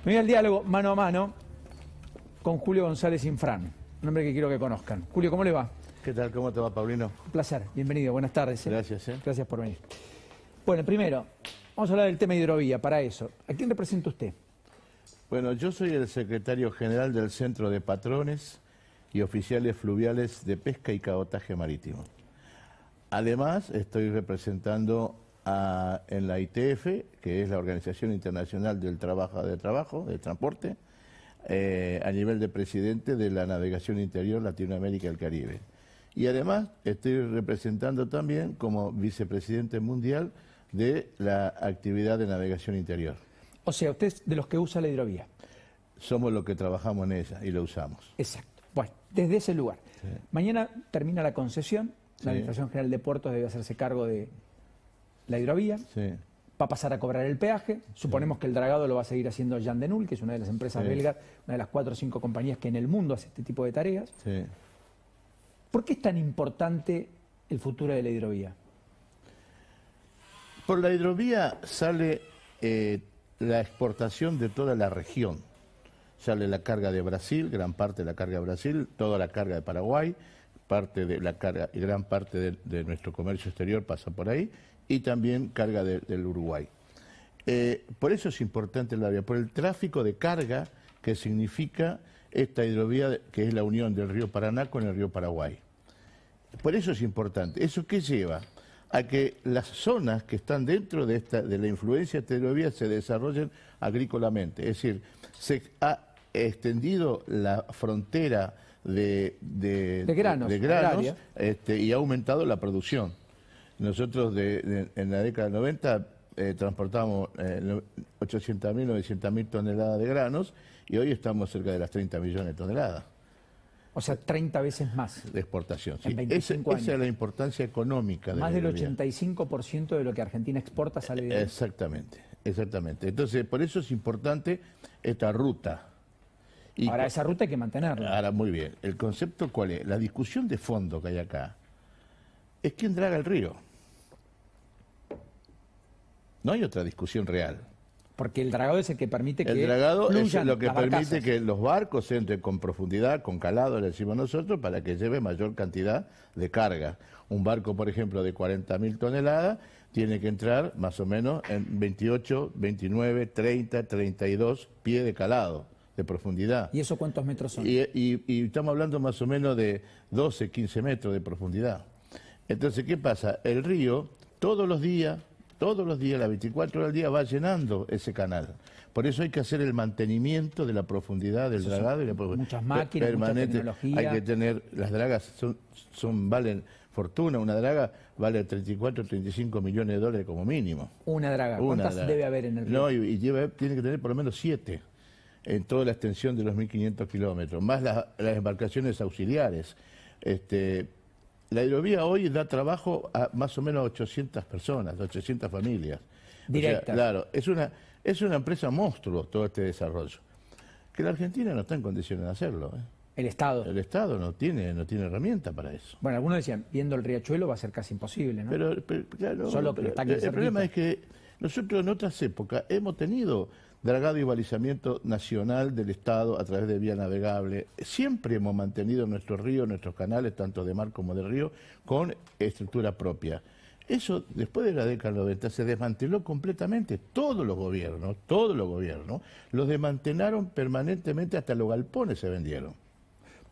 Me voy al diálogo mano a mano con Julio González Infran, un hombre que quiero que conozcan. Julio, ¿cómo le va? ¿Qué tal? ¿Cómo te va, Paulino? Un placer, bienvenido, buenas tardes. Gracias. Gracias por venir. Bueno, primero, vamos a hablar del tema hidrovía. Para eso, ¿a quién representa usted? Bueno, yo soy el secretario general del Centro de Patrones y Oficiales Fluviales de Pesca y Cabotaje Marítimo. Además, estoy representando en la ITF, que es la Organización Internacional del Transporte, a nivel de presidente de la Navegación Interior Latinoamérica y el Caribe. Y además estoy representando también como vicepresidente mundial de la actividad de navegación interior. O sea, usted es de los que usa la hidrovía. Somos los que trabajamos en ella y lo usamos. Exacto. Bueno, desde ese lugar. Sí. Mañana termina la concesión, la Administración General de Puertos debe hacerse cargo de la hidrovía. Sí. Va a pasar a cobrar el peaje. Suponemos que el dragado lo va a seguir haciendo Jan de Nul, que es una de las empresas belgas, una de las 4 o 5 compañías que en el mundo hace este tipo de tareas. Sí. ¿Por qué es tan importante el futuro de la hidrovía? Por la hidrovía sale la exportación de toda la región. Sale la carga de Brasil, gran parte de la carga de Brasil, toda la carga de Paraguay, parte de la carga, gran parte de nuestro comercio exterior pasa por ahí, y también carga del Uruguay. Por eso es importante la vía, por el tráfico de carga que significa esta hidrovía, que es la unión del río Paraná con el río Paraguay. Por eso es importante. ¿Eso qué lleva? A que las zonas que están dentro de la influencia de esta hidrovía se desarrollen agrícolamente. Es decir, se ha extendido la frontera de granos y ha aumentado la producción. Nosotros en la década del 90 transportamos 800.000, 900.000 toneladas de granos y hoy estamos cerca de las 30 millones de toneladas. O sea, 30 veces más. De exportación. En 25 años. Esa es la importancia económica de más del la hidrovía. 85% de lo que Argentina exporta sale de ahí. Exactamente. Entonces, por eso es importante esta ruta. Y ahora, esa ruta hay que mantenerla. Ahora, muy bien. ¿El concepto cuál es? La discusión de fondo que hay acá es quién draga el río. No hay otra discusión real. Porque el dragado es el que permite que el dragado es lo que permite barcazas. que los barcos entren con profundidad, con calado, le decimos nosotros, para que lleve mayor cantidad de carga. Un barco, por ejemplo, de 40.000 toneladas, tiene que entrar más o menos en 28, 29, 30, 32 pies de calado, de profundidad. ¿Y eso cuántos metros son? Y estamos hablando más o menos de 12, 15 metros de profundidad. Entonces, ¿qué pasa? El río, todos los días, las 24 horas al día, va llenando ese canal. Por eso hay que hacer el mantenimiento de la profundidad del dragado. Y muchas máquinas, permanente. Mucha tecnología. Hay que tener, las dragas valen fortuna, una draga vale 34, 35 millones de dólares como mínimo. Una draga. ¿Cuántas debe haber en el río? No, tiene que tener por lo menos 7 en toda la extensión de los 1.500 kilómetros, más las embarcaciones auxiliares. La hidrovía hoy da trabajo a más o menos 800 personas, 800 familias. Directas. O sea, claro, es una empresa monstruo todo este desarrollo. Que la Argentina no está en condiciones de hacerlo. El Estado. El Estado no tiene herramienta para eso. Bueno, algunos decían, viendo el riachuelo va a ser casi imposible, ¿no? Pero claro, solo que está aquí el problema es que nosotros en otras épocas hemos tenido dragado y balizamiento nacional del Estado a través de vía navegable. Siempre hemos mantenido nuestros ríos, nuestros canales, tanto de mar como de río, con estructura propia. Eso, después de la década del 90, se desmanteló completamente. Todos los gobiernos, los desmantelaron permanentemente, hasta los galpones se vendieron.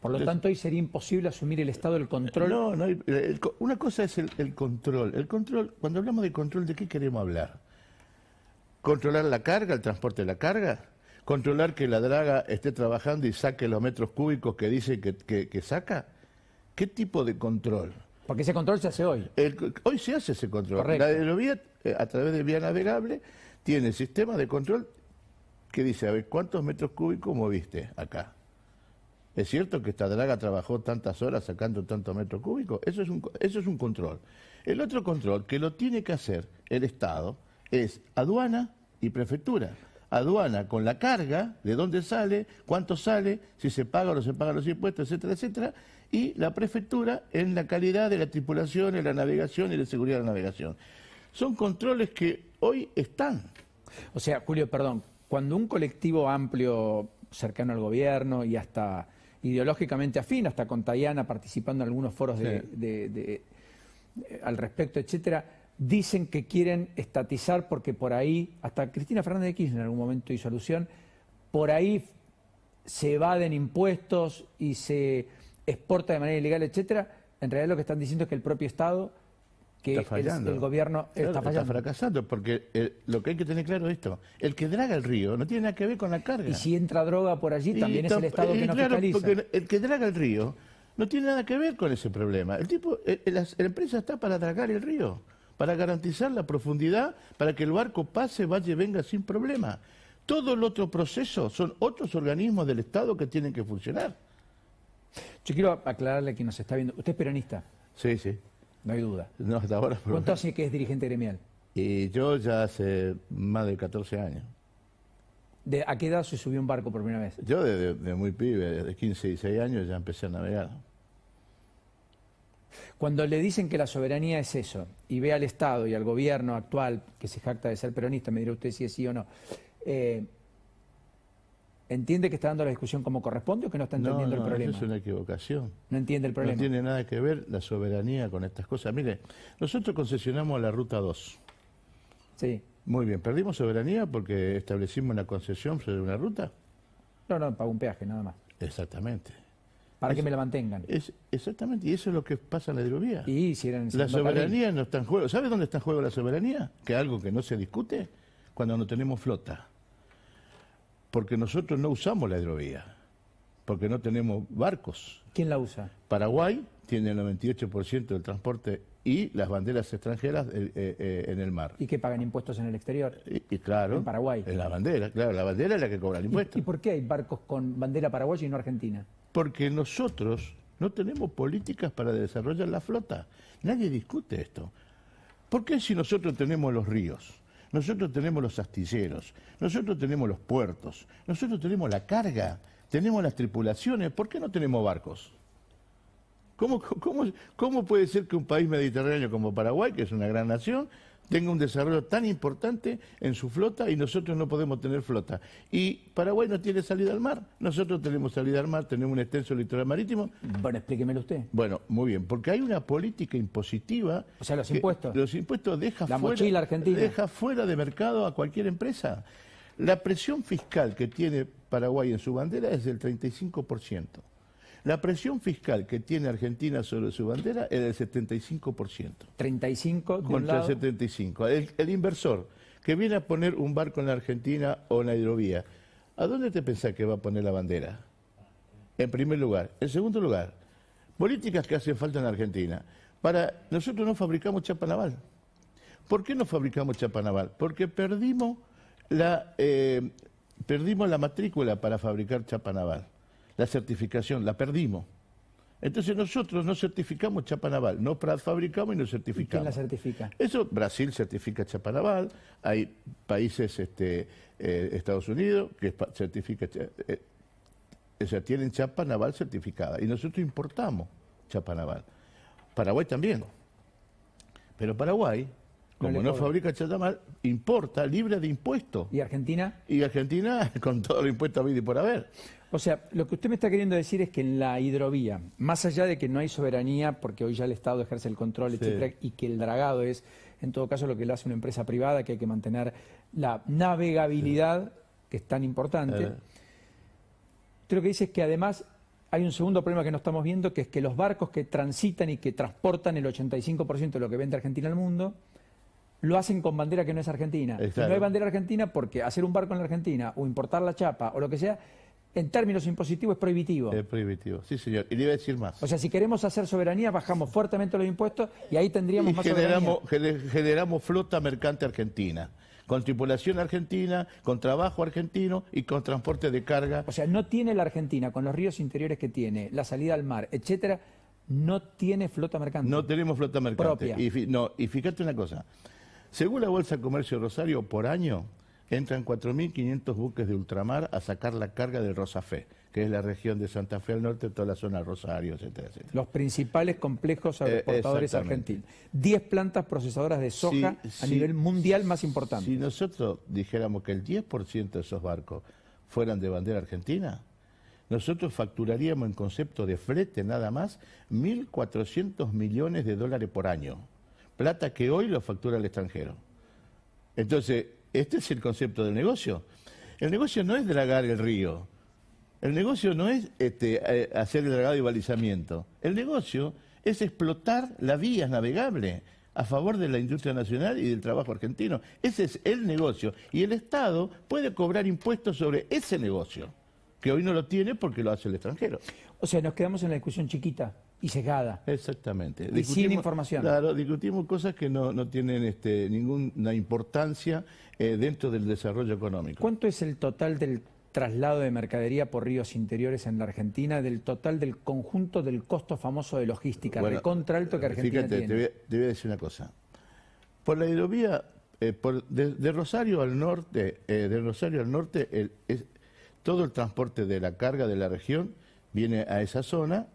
Por lo tanto, hoy sería imposible asumir el Estado el control. No, una cosa es el control. El control, cuando hablamos de control, ¿de qué queremos hablar? ¿Controlar la carga, el transporte de la carga? ¿Controlar que la draga esté trabajando y saque los metros cúbicos que dice que saca? ¿Qué tipo de control? Porque ese control se hace hoy. Hoy se hace ese control. Correcto. La hidrovía, a través de vía navegable, tiene sistema de control que dice, a ver, ¿cuántos metros cúbicos moviste acá? ¿Es cierto que esta draga trabajó tantas horas sacando tantos metros cúbicos? Eso es un control. El otro control que lo tiene que hacer el Estado es aduana y prefectura. Aduana con la carga, de dónde sale, cuánto sale, si se paga o no se pagan los impuestos, etcétera, etcétera. Y la prefectura en la calidad de la tripulación, en la navegación y la seguridad de la navegación. Son controles que hoy están. O sea, Julio, perdón, cuando un colectivo amplio, cercano al gobierno y hasta ideológicamente afín, hasta con Tayana participando en algunos foros al respecto, etcétera, dicen que quieren estatizar porque por ahí, hasta Cristina Fernández de Kirchner en algún momento hizo alusión, por ahí se evaden impuestos y se exporta de manera ilegal, etcétera. En realidad lo que están diciendo es que el propio Estado, que el gobierno está fallando. Está fracasando, porque lo que hay que tener claro es esto: el que draga el río no tiene nada que ver con la carga. Y si entra droga por allí, también es el Estado que no fiscaliza. Porque el que draga el río no tiene nada que ver con ese problema. La empresa está para dragar el río, para garantizar la profundidad, para que el barco pase, vaya y venga sin problema. Todo el otro proceso son otros organismos del Estado que tienen que funcionar. Yo quiero aclararle a quien nos está viendo. ¿Usted es peronista? Sí, sí. No hay duda. No, hasta ahora. ¿Cuánto hace que es dirigente gremial? Y yo ya hace más de 14 años. ¿A qué edad se subió un barco por primera vez? Yo de muy pibe, de 15 y 16 años ya empecé a navegar. Cuando le dicen que la soberanía es eso, y ve al Estado y al gobierno actual, que se jacta de ser peronista, me dirá usted si es sí o no, ¿entiende que está dando la discusión como corresponde o que no está entendiendo el problema? Eso es una equivocación. No entiende el problema. No tiene nada que ver la soberanía con estas cosas. Mire, nosotros concesionamos la Ruta 2. Sí. Muy bien, ¿perdimos soberanía porque establecimos una concesión sobre una ruta? No, pago un peaje, nada más. Exactamente. Para que me la mantengan. Exactamente, y eso es lo que pasa en la hidrovía. Y si eran la soberanía no está en juego. ¿Sabe dónde está en juego la soberanía? Que es algo que no se discute cuando no tenemos flota. Porque nosotros no usamos la hidrovía, porque no tenemos barcos. ¿Quién la usa? Paraguay tiene el 98% del transporte y las banderas extranjeras en el mar. ¿Y qué pagan impuestos en el exterior? Y claro, en Paraguay. En la bandera, claro, la bandera es la que cobra el impuesto. ¿Y por qué hay barcos con bandera paraguaya y no argentina? Porque nosotros no tenemos políticas para desarrollar la flota. Nadie discute esto. ¿Por qué si nosotros tenemos los ríos? Nosotros tenemos los astilleros, nosotros tenemos los puertos, nosotros tenemos la carga, tenemos las tripulaciones, ¿por qué no tenemos barcos? ¿Cómo puede ser que un país mediterráneo como Paraguay, que es una gran nación, tenga un desarrollo tan importante en su flota y nosotros no podemos tener flota? Y Paraguay no tiene salida al mar, nosotros tenemos salida al mar, tenemos un extenso litoral marítimo. Bueno, explíquemelo usted. Bueno, muy bien, porque hay una política impositiva. O sea, los impuestos. Los impuestos mochila argentina. Deja fuera de mercado a cualquier empresa. La presión fiscal que tiene Paraguay en su bandera es del 35%. La presión fiscal que tiene Argentina sobre su bandera es del 75%. 35 contra el 75. El inversor que viene a poner un barco en la Argentina o en la hidrovía, ¿a dónde te pensás que va a poner la bandera? En primer lugar. En segundo lugar, políticas que hacen falta en Argentina. Nosotros no fabricamos chapa naval. ¿Por qué no fabricamos chapa naval? Porque perdimos la matrícula para fabricar chapa naval. La certificación, la perdimos. Entonces nosotros no certificamos chapa naval, no fabricamos y no certificamos. ¿Quién la certifica? Eso, Brasil certifica chapa naval, hay países, Estados Unidos, que certifica, o sea, tienen chapa naval certificada. Y nosotros importamos chapa naval. Paraguay también. Pero Paraguay, como no fabrica chapa naval, importa libre de impuestos. ¿Y Argentina? Y Argentina con todo el impuesto habido y por haber. O sea, lo que usted me está queriendo decir es que en la hidrovía, más allá de que no hay soberanía, porque hoy ya el Estado ejerce el control, etcétera, y que el dragado es, en todo caso, lo que le hace una empresa privada, que hay que mantener la navegabilidad, que es tan importante. Usted lo que dice es que además hay un segundo problema que no estamos viendo, que es que los barcos que transitan y que transportan el 85% de lo que vende Argentina al mundo, lo hacen con bandera que no es argentina. Claro. No hay bandera argentina porque hacer un barco en la Argentina o importar la chapa o lo que sea, en términos impositivos es prohibitivo. Es prohibitivo, sí señor. Y le iba a decir más. O sea, si queremos hacer soberanía, bajamos fuertemente los impuestos y ahí tendríamos más soberanía. Generamos flota mercante argentina, con tripulación argentina, con trabajo argentino y con transporte de carga. O sea, no tiene la Argentina, con los ríos interiores que tiene, la salida al mar, etcétera, no tiene flota mercante. No tenemos flota mercante. Propia. Y fíjate una cosa, según la Bolsa de Comercio de Rosario, por año entran 4.500 buques de ultramar a sacar la carga del Rosafé, que es la región de Santa Fe al norte, toda la zona de Rosario, etcétera, etcétera. Los principales complejos agroexportadores argentinos. 10 plantas procesadoras de soja a nivel mundial más importante. Si nosotros dijéramos que el 10% de esos barcos fueran de bandera argentina, nosotros facturaríamos en concepto de flete nada más 1.400 millones de dólares por año. Plata que hoy lo factura el extranjero. Entonces, este es el concepto del negocio. El negocio no es dragar el río. El negocio no es hacer el dragado y balizamiento. El negocio es explotar las vías navegables a favor de la industria nacional y del trabajo argentino. Ese es el negocio. Y el Estado puede cobrar impuestos sobre ese negocio, que hoy no lo tiene porque lo hace el extranjero. O sea, nos quedamos en la discusión chiquita y sesgada. Exactamente. Y sin información. Claro, discutimos cosas que no tienen ninguna importancia dentro del desarrollo económico. ¿Cuánto es el total del traslado de mercadería por ríos interiores en la Argentina, del total del conjunto del costo famoso de logística, recontra alto que Argentina tiene? Te voy a decir una cosa. Por la hidrovía, de Rosario al norte, todo el transporte de la carga de la región viene a esa zona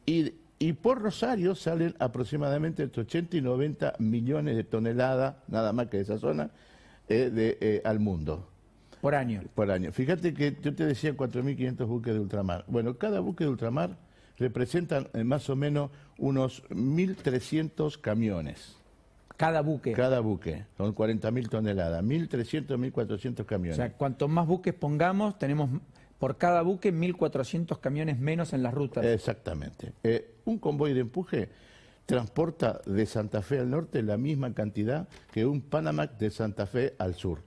y por Rosario salen aproximadamente entre 80 y 90 millones de toneladas, nada más que de esa zona, al mundo. Por año. Por año. Fíjate que yo te decía 4.500 buques de ultramar. Bueno, cada buque de ultramar representan más o menos unos 1.300 camiones. Cada buque. Cada buque, son 40.000 toneladas, 1.300, 1.400 camiones. O sea, cuanto más buques pongamos, tenemos por cada buque 1.400 camiones menos en las rutas. Exactamente. Un convoy de empuje transporta de Santa Fe al norte la misma cantidad que un Panamax de Santa Fe al sur.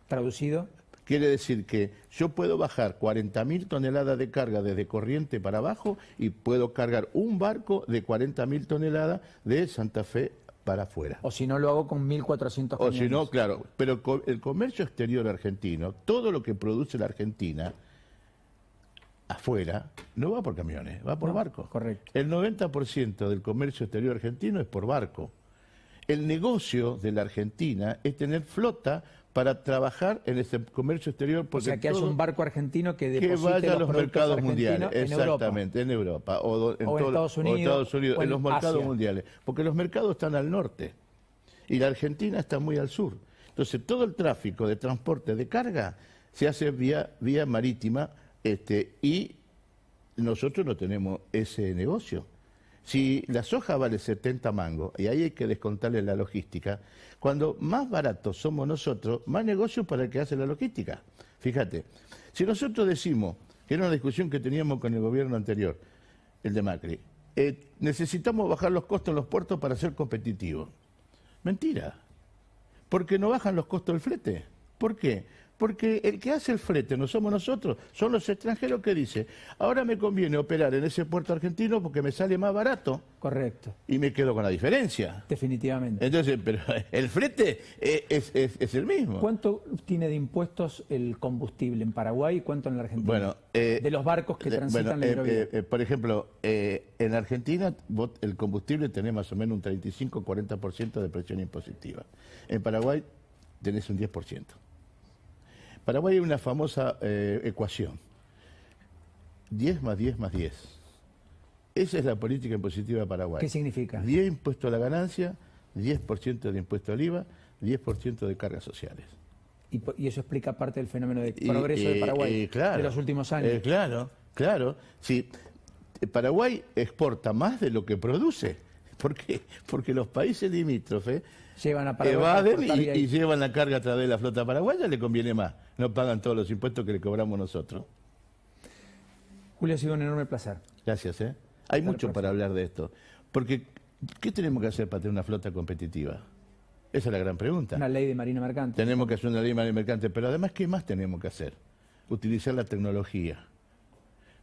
¿Traducido? Quiere decir que yo puedo bajar 40.000 toneladas de carga desde Corrientes para abajo y puedo cargar un barco de 40.000 toneladas de Santa Fe para afuera. O si no lo hago con 1.400 camiones. O si no, claro, pero el comercio exterior argentino, todo lo que produce la Argentina afuera, no va por camiones, va por barco. Correcto. El 90% del comercio exterior argentino es por barco. El negocio de la Argentina es tener flota para trabajar en ese comercio exterior. O sea, que haya un barco argentino que vaya a los mercados mundiales, en exactamente, en Europa, o en Estados Unidos, o en los mercados Asia. mundiales, porque los mercados están al norte y la Argentina está muy al sur. Entonces, todo el tráfico de transporte de carga se hace vía marítima y nosotros no tenemos ese negocio. Si la soja vale 70 mangos, y ahí hay que descontarle la logística, cuando más baratos somos nosotros, más negocio para el que hace la logística. Fíjate, si nosotros decimos, que era una discusión que teníamos con el gobierno anterior, el de Macri, necesitamos bajar los costos en los puertos para ser competitivos. Mentira, porque no bajan los costos del flete. ¿Por qué? Porque el que hace el flete no somos nosotros, son los extranjeros que dicen, ahora me conviene operar en ese puerto argentino porque me sale más barato. Correcto. Y me quedo con la diferencia. Definitivamente. Entonces, pero el flete es el mismo. ¿Cuánto tiene de impuestos el combustible en Paraguay y cuánto en la Argentina? Bueno, de los barcos que transitan la hidrovía. por ejemplo, en Argentina el combustible tenés más o menos un 35-40% de presión impositiva. En Paraguay tenés un 10%. Paraguay hay una famosa ecuación, 10 más 10 más 10. Esa es la política impositiva de Paraguay. ¿Qué significa? 10 impuestos a la ganancia, 10% de impuesto al IVA, 10% de cargas sociales. Y eso explica parte del fenómeno de progreso de Paraguay de los últimos años. Claro. Sí, Paraguay exporta más de lo que produce. ¿Por qué? Porque los países limítrofes llevan a Paraguay evaden y llevan la carga a través de la flota paraguaya, le conviene más. No pagan todos los impuestos que le cobramos nosotros. Julio, ha sido un enorme placer. Gracias. Hay mucho para hablar de esto. Porque, ¿qué tenemos que hacer para tener una flota competitiva? Esa es la gran pregunta. Una ley de marina mercante. Tenemos que hacer una ley de marina mercante, pero además, ¿qué más tenemos que hacer? Utilizar la tecnología.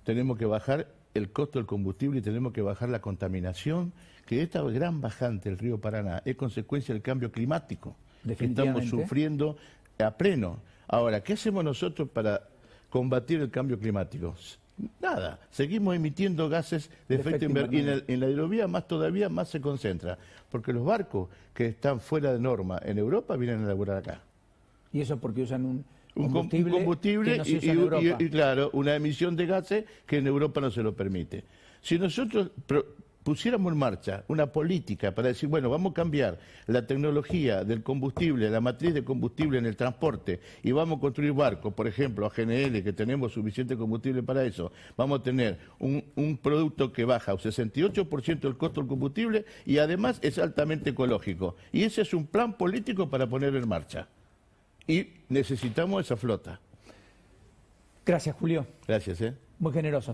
Tenemos que bajar el costo del combustible y tenemos que bajar la contaminación, que esta gran bajante del río Paraná es consecuencia del cambio climático que estamos sufriendo a pleno. Ahora, ¿qué hacemos nosotros para combatir el cambio climático? Nada, seguimos emitiendo gases de efecto invernadero y en la hidrovía todavía más se concentra, porque los barcos que están fuera de norma en Europa vienen a laburar acá. Y eso porque usan un un combustible que no se usa en y, Europa. y, claro, una emisión de gases que en Europa no se lo permite. Si nosotros pusiéramos en marcha una política para decir, bueno, vamos a cambiar la tecnología del combustible, la matriz de combustible en el transporte, y vamos a construir barcos, por ejemplo, a GNL, que tenemos suficiente combustible para eso, vamos a tener un producto que baja un 68% el costo del combustible y además es altamente ecológico. Y ese es un plan político para poner en marcha. Y necesitamos esa flota. Gracias, Julio. Gracias, Muy generoso.